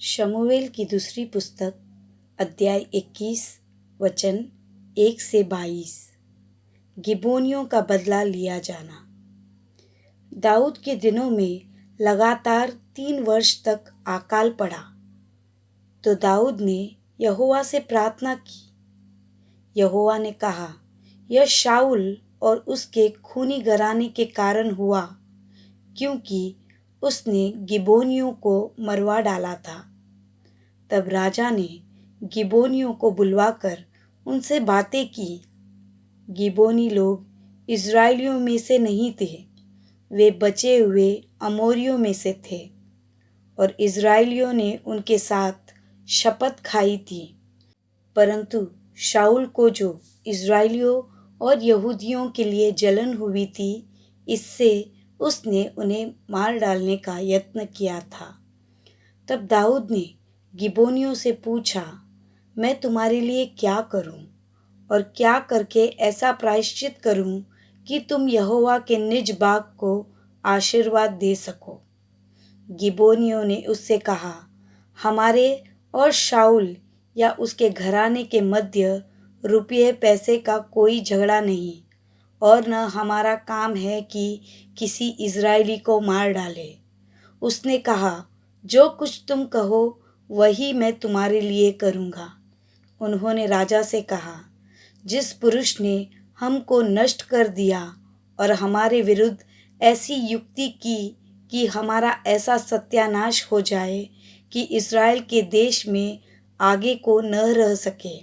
शमूएल की दूसरी पुस्तक अध्याय 21 वचन 1 से 22। गिबोनियों का बदला लिया जाना। दाऊद के दिनों में लगातार 3 वर्ष तक अकाल पड़ा, तो दाऊद ने यहोवा से प्रार्थना की। यहोवा ने कहा, यह शाऊल और उसके खूनी घराने के कारण हुआ, क्योंकि उसने गिबोनियों को मरवा डाला था। तब राजा ने गिबोनियों को बुलवाकर उनसे बातें की। गिबोनी लोग इज़राइलियों में से नहीं थे, वे बचे हुए अमोरियों में से थे, और इज़राइलियों ने उनके साथ शपथ खाई थी। परंतु शाऊल को जो इज़राइलियों और यहूदियों के लिए जलन हुई थी, इससे उसने उन्हें मार डालने का यत्न किया था। तब दाऊद ने गिबोनियों से पूछा, मैं तुम्हारे लिए क्या करूं और क्या करके ऐसा प्रायश्चित करूं कि तुम यहोवा के निज बाग को आशीर्वाद दे सको। गिबोनियों ने उससे कहा, हमारे और शाऊल या उसके घराने के मध्य रुपये पैसे का कोई झगड़ा नहीं, और न हमारा काम है कि किसी इज़राइली को मार डाले। उसने कहा, जो कुछ तुम कहो वही मैं तुम्हारे लिए करूँगा। उन्होंने राजा से कहा, जिस पुरुष ने हमको नष्ट कर दिया और हमारे विरुद्ध ऐसी युक्ति की कि हमारा ऐसा सत्यानाश हो जाए कि इज़राइल के देश में आगे को न रह सके,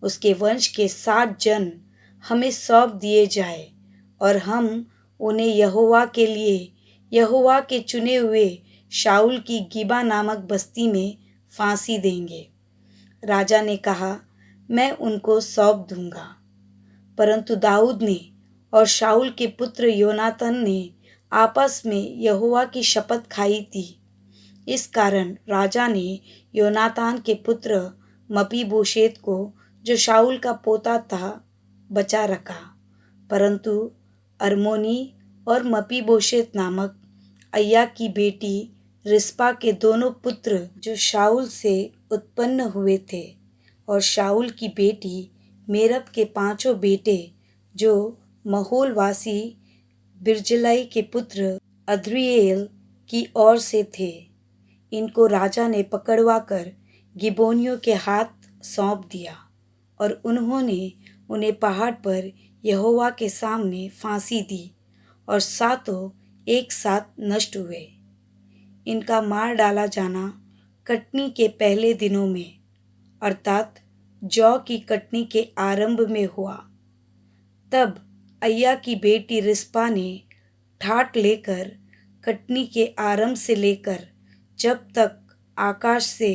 उसके वंश के 60 जन हमें सौंप दिए जाए, और हम उन्हें यहोवा के लिए यहोवा के चुने हुए शाऊल की गिबा नामक बस्ती में फांसी देंगे। राजा ने कहा, मैं उनको सौंप दूंगा। परंतु दाऊद ने और शाऊल के पुत्र योनातान ने आपस में यहोवा की शपथ खाई थी। इस कारण राजा ने योनातान के पुत्र मपीबोशेत को, जो शाऊल का पोता था, बचा रखा। परंतु अर्मोनी और मपीबोशेत नामक अय्या की बेटी रिस्पा के दोनों पुत्र, जो शाऊल से उत्पन्न हुए थे, और शाऊल की बेटी मेरब के 5 बेटे, जो महोलवासी बिरजलाई के पुत्र अद्रिएल की ओर से थे, इनको राजा ने पकड़वा कर गिबोनियों के हाथ सौंप दिया, और उन्होंने उन्हें पहाड़ पर यहोवा के सामने फांसी दी, और सातों एक साथ नष्ट हुए। इनका मार डाला जाना कटनी के पहले दिनों में, अर्थात जौ की कटनी के आरंभ में हुआ। तब अय्या की बेटी रिस्पा ने ठाट लेकर कटनी के आरंभ से लेकर जब तक आकाश से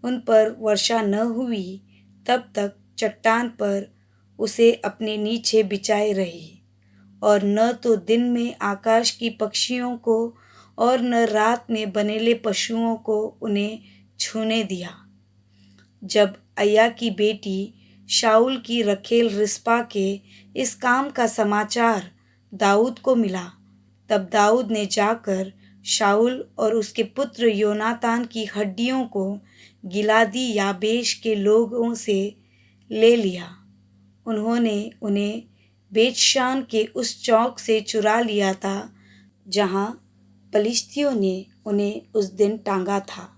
उन पर वर्षा न हुई, तब तक चट्टान पर उसे अपने नीचे बिछाए रही, और न तो दिन में आकाश की पक्षियों को और न रात में बनेले पशुओं को उन्हें छूने दिया। जब अय्या की बेटी शाऊल की रखेल रिस्पा के इस काम का समाचार दाऊद को मिला, तब दाऊद ने जाकर शाऊल और उसके पुत्र योनातान की हड्डियों को गिलादी याबेश के लोगों से ले लिया। उन्होंने उन्हें बेतशान के उस चौक से चुरा लिया था जहाँ पलिश्तियों ने उन्हें उस दिन टांगा था,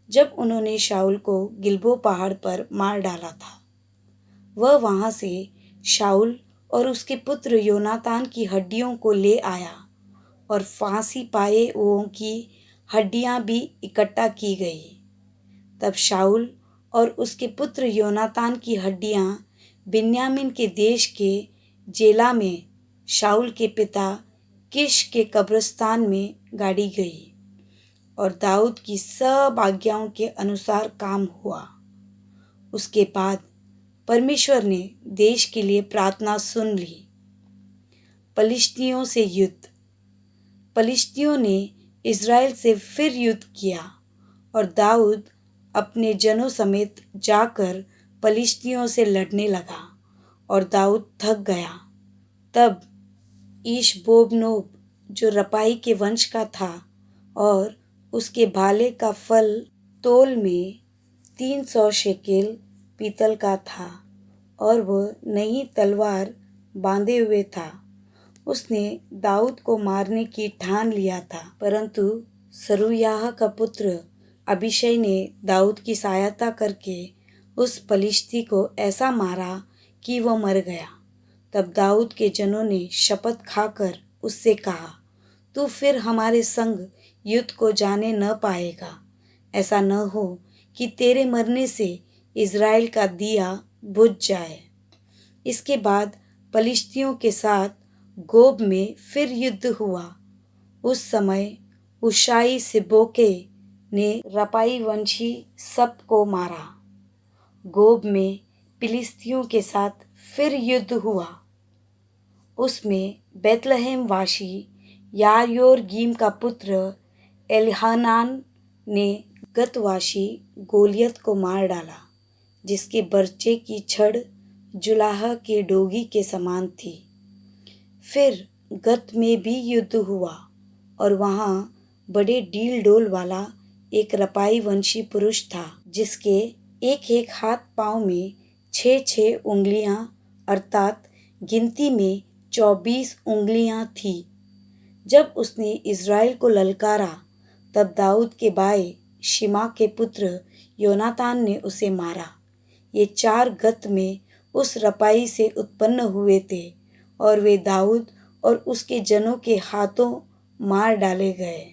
जब उन्होंने शाऊल को गिलबो पहाड़ पर मार डाला था। वह वहाँ से शाऊल और उसके पुत्र योनातान की हड्डियों को ले आया, और फांसी पाए हुओं की हड्डियाँ भी इकट्ठा की गई। तब शाऊल और उसके पुत्र योनातान की हड्डियाँ बिन्यामीन के देश के जेला में शाऊल के पिता किश के कब्रिस्तान में गाड़ी गई, और दाऊद की सब आज्ञाओं के अनुसार काम हुआ। उसके बाद परमेश्वर ने देश के लिए प्रार्थना सुन ली। पलिश्तियों से युद्ध। पलिश्तियों ने इज़राइल से फिर युद्ध किया, और दाऊद अपने जनों समेत जाकर पलिश्तियों से लड़ने लगा, और दाऊद थक गया। तब ईशबोबनोब, जो रपाई के वंश का था और उसके भाले का फल तौल में 300 शेकेल पीतल का था और वह नई तलवार बांधे हुए था। उसने दाऊद को मारने की ठान लिया था, परंतु सरूयाह का पुत्र अबीशै ने दाऊद की सहायता करके उस पलिश्ती को ऐसा मारा कि वह मर गया। तब दाऊद के जनों ने शपथ खाकर उससे कहा, तू फिर हमारे संग युद्ध को जाने न पाएगा। ऐसा न हो कि तेरे मरने से इज़राइल का दिया बुझ जाए। इसके बाद पलिश्तियों के साथ गोब में फिर युद्ध हुआ। उस समय हुशाई सिबोके ने रपाई वंशी सब को मारा। गोब में फिलिस्तियों के साथ फिर युद्ध हुआ। उसमें बैतलहम वासी यारयोरगीम का पुत्र एल्हनान ने गतवासी गोलियत को मार डाला, जिसके बर्चे की छड़ जुलाह के डोगी के समान थी। फिर गत में भी युद्ध हुआ और वहाँ बड़े डील डोल वाला एक रपाई वंशी पुरुष था, जिसके एक एक हाथ पाँव में 6 उंगलियाँ अर्थात गिनती में 24 उंगलियाँ थी। जब उसने इज़राइल को ललकारा तब दाऊद के भाई शिमा के पुत्र योनातान ने उसे मारा। ये 4 गत में उस रपाई से उत्पन्न हुए थे और वे दाऊद और उसके जनों के हाथों मार डाले गए।